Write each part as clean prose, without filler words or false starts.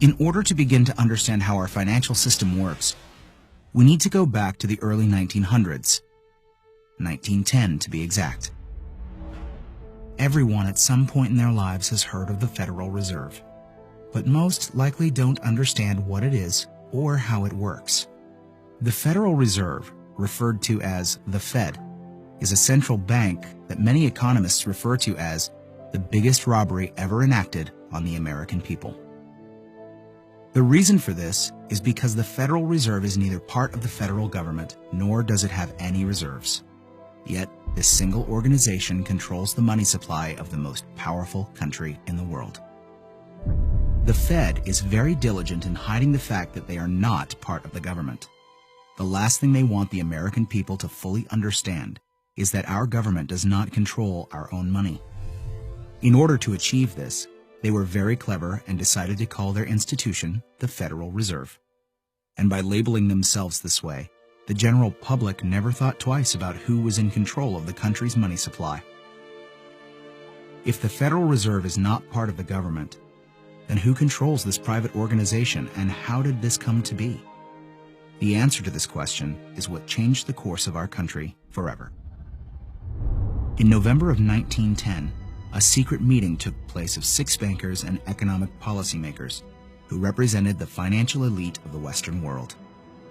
In order to begin to understand how our financial system works, we need to go back to the early 1900s, 1910 to be exact. Everyone at some point in their lives has heard of the Federal Reserve, but most likely don't understand what it is or how it works. The Federal Reserve, referred to as the Fed, is a central bank that many economists refer to as the biggest robbery ever enacted on the American people. The reason for this is because the Federal Reserve is neither part of the federal government nor does it have any reserves. Yet, this single organization controls the money supply of the most powerful country in the world. The Fed is very diligent in hiding the fact that they are not part of the government. The last thing they want the American people to fully understand is that our government does not control our own money. In order to achieve this, they were very clever and decided to call their institution the Federal Reserve. And by labeling themselves this way, the general public never thought twice about who was in control of the country's money supply. If the Federal Reserve is not part of the government, then who controls this private organization and how did this come to be? The answer to this question is what changed the course of our country forever. In November of 1910, a secret meeting took place of 6 bankers and economic policymakers who represented the financial elite of the Western world.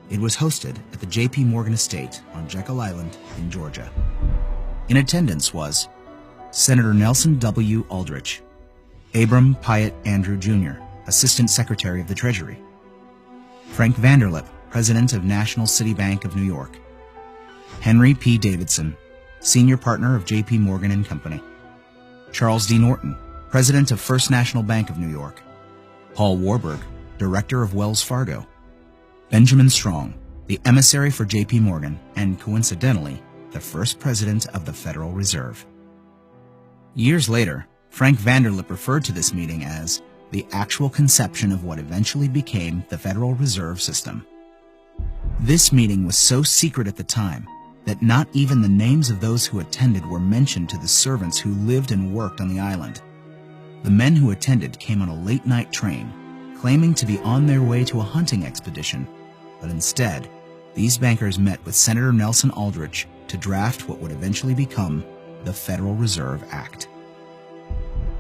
It was hosted at the J.P. Morgan estate on Jekyll Island in Georgia. In attendance was Senator Nelson W. Aldrich, Abram Piatt Andrew Jr., Assistant Secretary of the Treasury, Frank Vanderlip, President of National City Bank of New York, Henry P. Davidson, Senior Partner of J.P. Morgan & Company, Charles D. Norton, President of First National Bank of New York, Paul Warburg, Director of Wells Fargo, Benjamin Strong, the emissary for J.P. Morgan, and coincidentally, the first president of the Federal Reserve. Years later, Frank Vanderlip referred to this meeting as the actual conception of what eventually became the Federal Reserve System. This meeting was so secret at the time that not even the names of those who attended were mentioned to the servants who lived and worked on the island. The men who attended came on a late-night train, claiming to be on their way to a hunting expedition, but instead, these bankers met with Senator Nelson Aldrich to draft what would eventually become the Federal Reserve Act.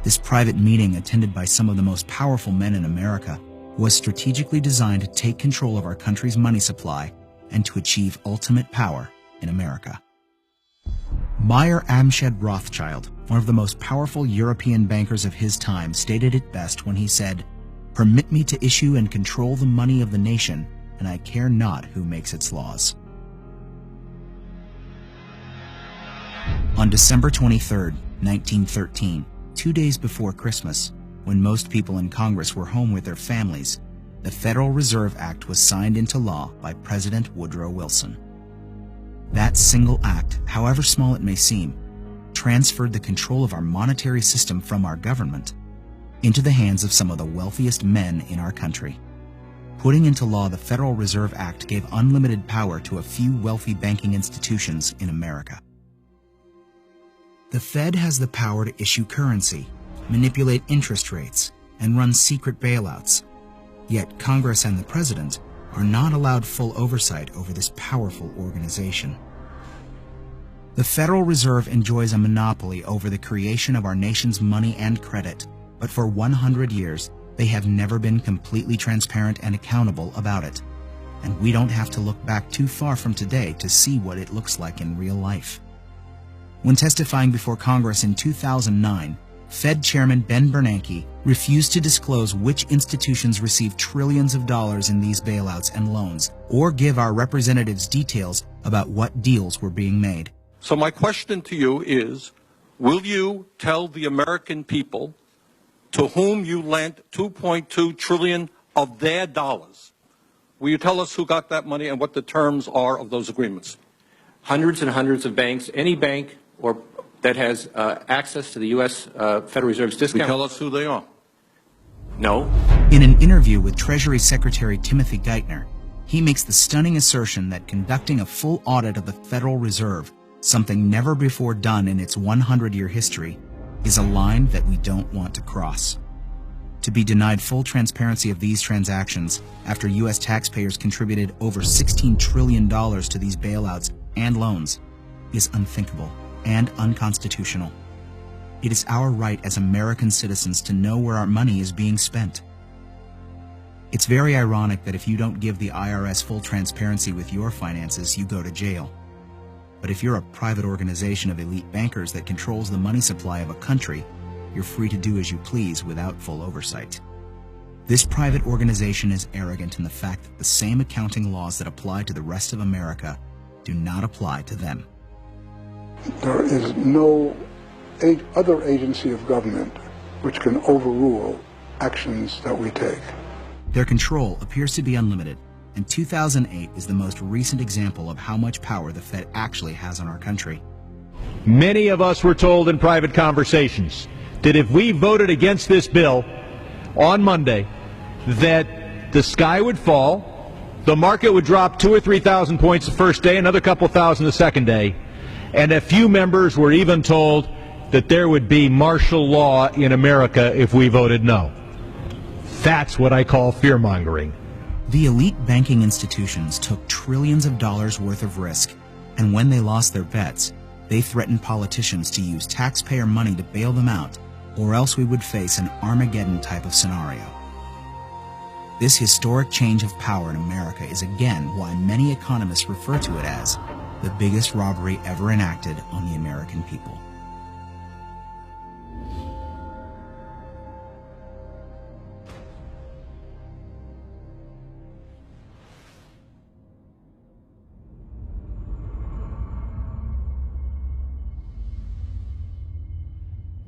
This private meeting, attended by some of the most powerful men in America, was strategically designed to take control of our country's money supply and to achieve ultimate power in America. Mayer Amschad Rothschild, one of the most powerful European bankers of his time, stated it best when he said, "Permit me to issue and control the money of the nation, and I care not who makes its laws." On December 23, 1913, 2 days before Christmas, when most people in Congress were home with their families, the Federal Reserve Act was signed into law by President Woodrow Wilson. That single act, however small it may seem, transferred the control of our monetary system from our government into the hands of some of the wealthiest men in our country. Putting into law the Federal Reserve Act gave unlimited power to a few wealthy banking institutions in America. The Fed has the power to issue currency, manipulate interest rates, and run secret bailouts. Yet Congress and the President are not allowed full oversight over this powerful organization. The Federal Reserve enjoys a monopoly over the creation of our nation's money and credit, but for 100 years, they have never been completely transparent and accountable about it. And we don't have to look back too far from today to see what it looks like in real life. When testifying before Congress in 2009, Fed Chairman Ben Bernanke refused to disclose which institutions received trillions of dollars in these bailouts and loans, or give our representatives details about what deals were being made. So my question to you is, will you tell the American people to whom you lent $2.2 trillion of their dollars? Will you tell us who got that money and what the terms are of those agreements? Hundreds and hundreds of banks, any bank or that has access to the U.S. Federal Reserve's discount. Will you tell us who they are? No. In an interview with Treasury Secretary Timothy Geithner, he makes the stunning assertion that conducting a full audit of the Federal Reserve, something never before done in its 100-year history, is a line that we don't want to cross. To be denied full transparency of these transactions after U.S. taxpayers contributed over $16 trillion to these bailouts and loans is unthinkable and unconstitutional. It is our right as American citizens to know where our money is being spent. It's very ironic that if you don't give the IRS full transparency with your finances, you go to jail. But if you're a private organization of elite bankers that controls the money supply of a country, you're free to do as you please without full oversight. This private organization is arrogant in the fact that the same accounting laws that apply to the rest of America do not apply to them. There is no other agency of government which can overrule actions that we take. Their control appears to be unlimited, and 2008 is the most recent example of how much power the Fed actually has on our country. Many of us were told in private conversations that if we voted against this bill on Monday, that the sky would fall, the market would drop 2,000 or 3,000 points the first day, another couple thousand the second day, and a few members were even told that there would be martial law in America if we voted no. That's what I call fear-mongering. The elite banking institutions took trillions of dollars worth of risk, and when they lost their bets, they threatened politicians to use taxpayer money to bail them out, or else we would face an Armageddon type of scenario. This historic change of power in America is again why many economists refer to it as the biggest robbery ever enacted on the American people.